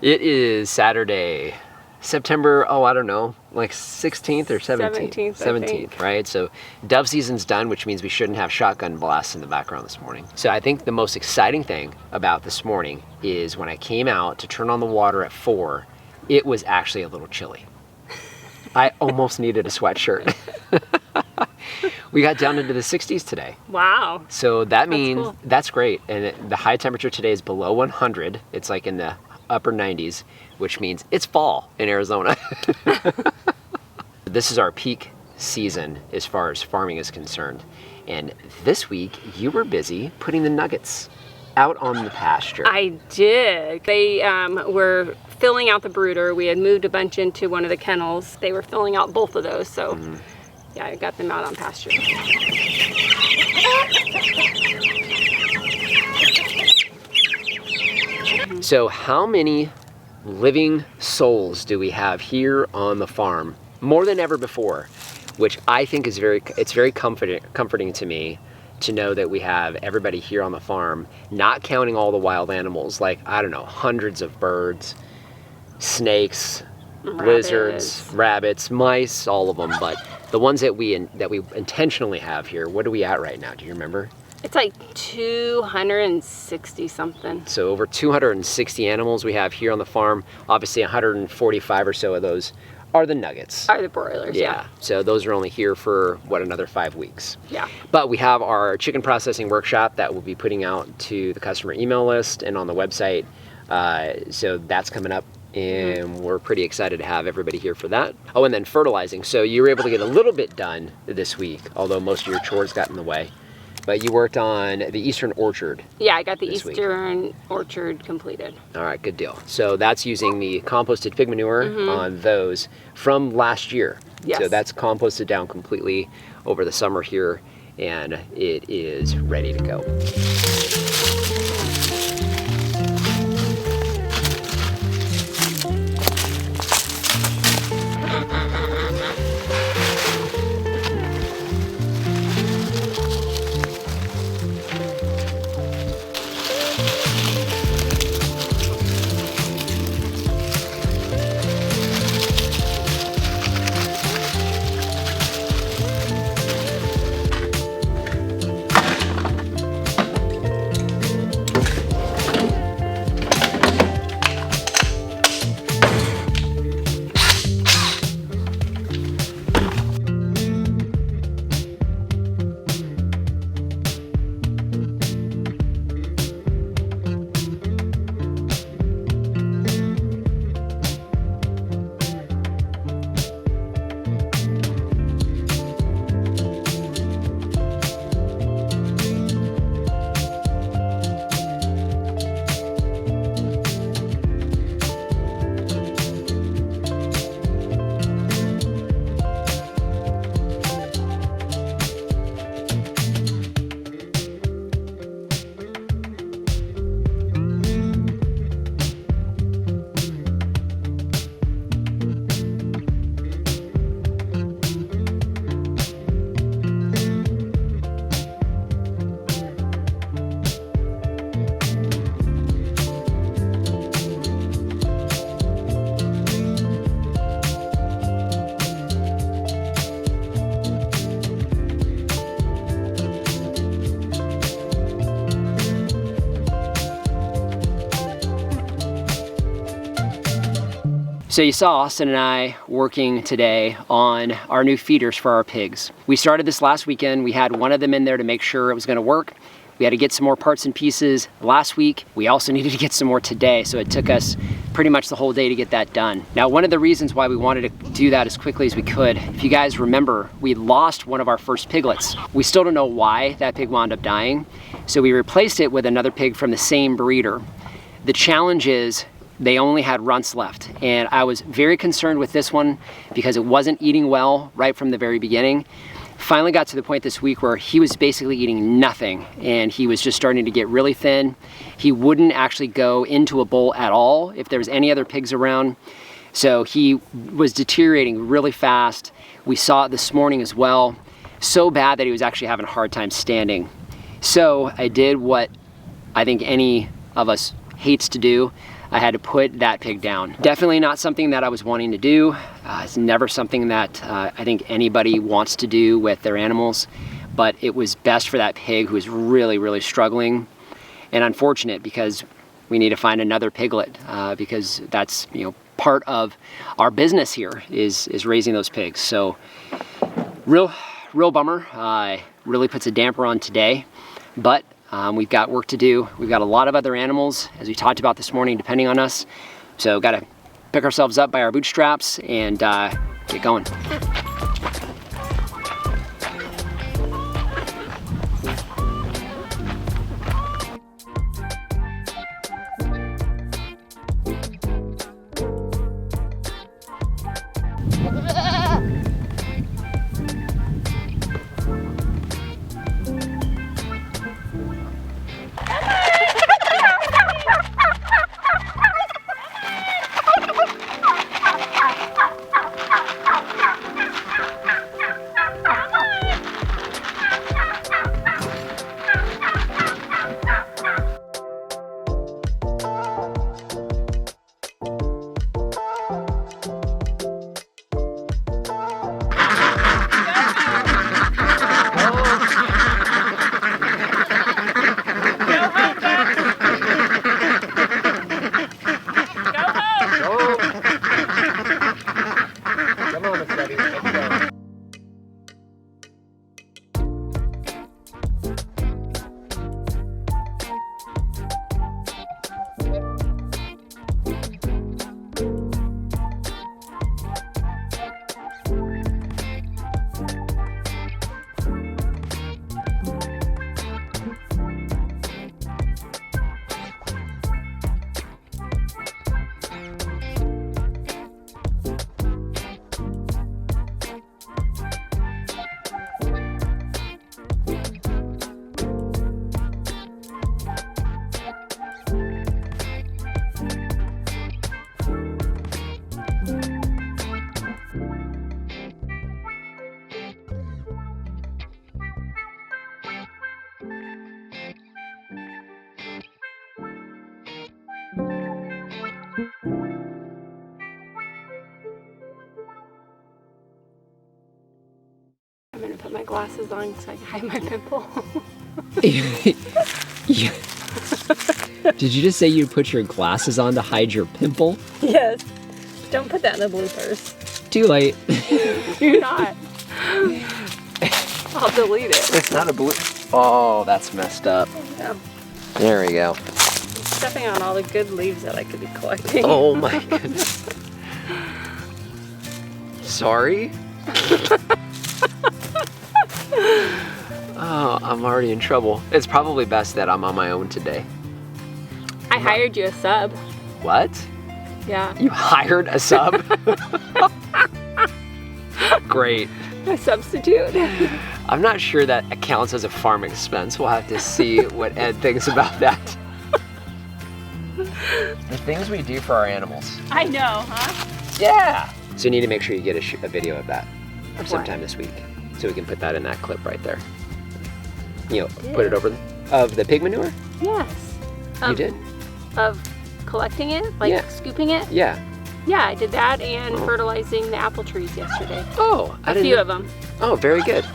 It is Saturday, September, I don't know, like 16th or 17th? 17th, right? So dove season's done, which means we shouldn't have shotgun blasts in the background this morning. So I think the most exciting thing about this morning is when I came out to turn on the water at 4, it was actually a little chilly. I almost needed a sweatshirt. We got down into the 60s today. Wow. So that means, cool. that's great. And the high temperature today is below 100. It's like in the upper 90s, which means it's fall in Arizona. This is our peak season as far as farming is concerned. And this week you were busy putting the nuggets out on the pasture. I did. They were filling out the brooder. We had moved a bunch into one of the kennels. They were filling out both of those. So yeah, I got them out on pasture. So how many living souls do we have here on the farm? More than ever before, which I think is very comforting to me to know that we have everybody here on the farm, not counting all the wild animals, like, I don't know, hundreds of birds, snakes, lizards, rabbits, mice, all of them. But the ones that we intentionally have here, what are we at right now? Do you remember? It's like 260 something. So over 260 animals we have here on the farm. Obviously 145 or so of those are the nuggets. Are the broilers, yeah. So those are only here for, another 5 weeks. Yeah. But we have our chicken processing workshop that we'll be putting out to the customer email list and on the website. So that's coming up. And we're pretty excited to have everybody here for that. Oh, and then fertilizing. So you were able to get a little bit done this week, although most of your chores got in the way. But you worked on the Eastern Orchard. Yeah, I got the Eastern Orchard completed. All right, good deal. So that's using the composted pig manure on those from last year. Yes. So that's composted down completely over the summer here, and it is ready to go. So you saw Austin and I working today on our new feeders for our pigs. We started this last weekend. We had one of them in there to make sure it was going to work. We had to get some more parts and pieces last week. We also needed to get some more today, so it took us pretty much the whole day to get that done. Now, one of the reasons why we wanted to do that as quickly as we could, if you guys remember, we lost one of our first piglets. We still don't know why that pig wound up dying, so we replaced it with another pig from the same breeder. The challenge is they only had runts left, and I was very concerned with this one because it wasn't eating well right from the very beginning. Finally got to the point this week where he was basically eating nothing, and he was just starting to get really thin. He wouldn't actually go into a bowl at all if there was any other pigs around. So he was deteriorating really fast. We saw it this morning as well. So bad that he was actually having a hard time standing. So I did what I think any of us hates to do. I had to put that pig down. Definitely not something that I was wanting to do. It's never something that I think anybody wants to do with their animals, but it was best for that pig who was really, really struggling, and unfortunate because we need to find another piglet because that's, you know, part of our business here is raising those pigs. So real bummer. Really puts a damper on today, but we've got work to do. We've got a lot of other animals, as we talked about this morning, depending on us. So got to pick ourselves up by our bootstraps and get going. I'm gonna put my glasses on so I can hide my pimple. Yeah. Did you just say you put your glasses on to hide your pimple? Yes. Don't put that in the bloopers. Too late. Do not. I'll delete it. It's not a blue. Oh, that's messed up. Yeah. There we go. Stepping on all the good leaves that I could be collecting. Oh my goodness. Sorry? Oh, I'm already in trouble. It's probably best that I'm on my own today. I hired you a sub. What? Yeah. You hired a sub? Great. A substitute. I'm not sure that counts as a farm expense. We'll have to see what Ed thinks about that. The things we do for our animals. I know, huh? Yeah. So you need to make sure you get a video of that Of sometime this week, so we can put that in that clip right there. You know, put it over of the pig manure. Yes. You did? Of collecting it, like Yeah. scooping it. Yeah. Yeah, I did that and fertilizing the apple trees yesterday. Oh, I A didn't. few of them. Oh, very good.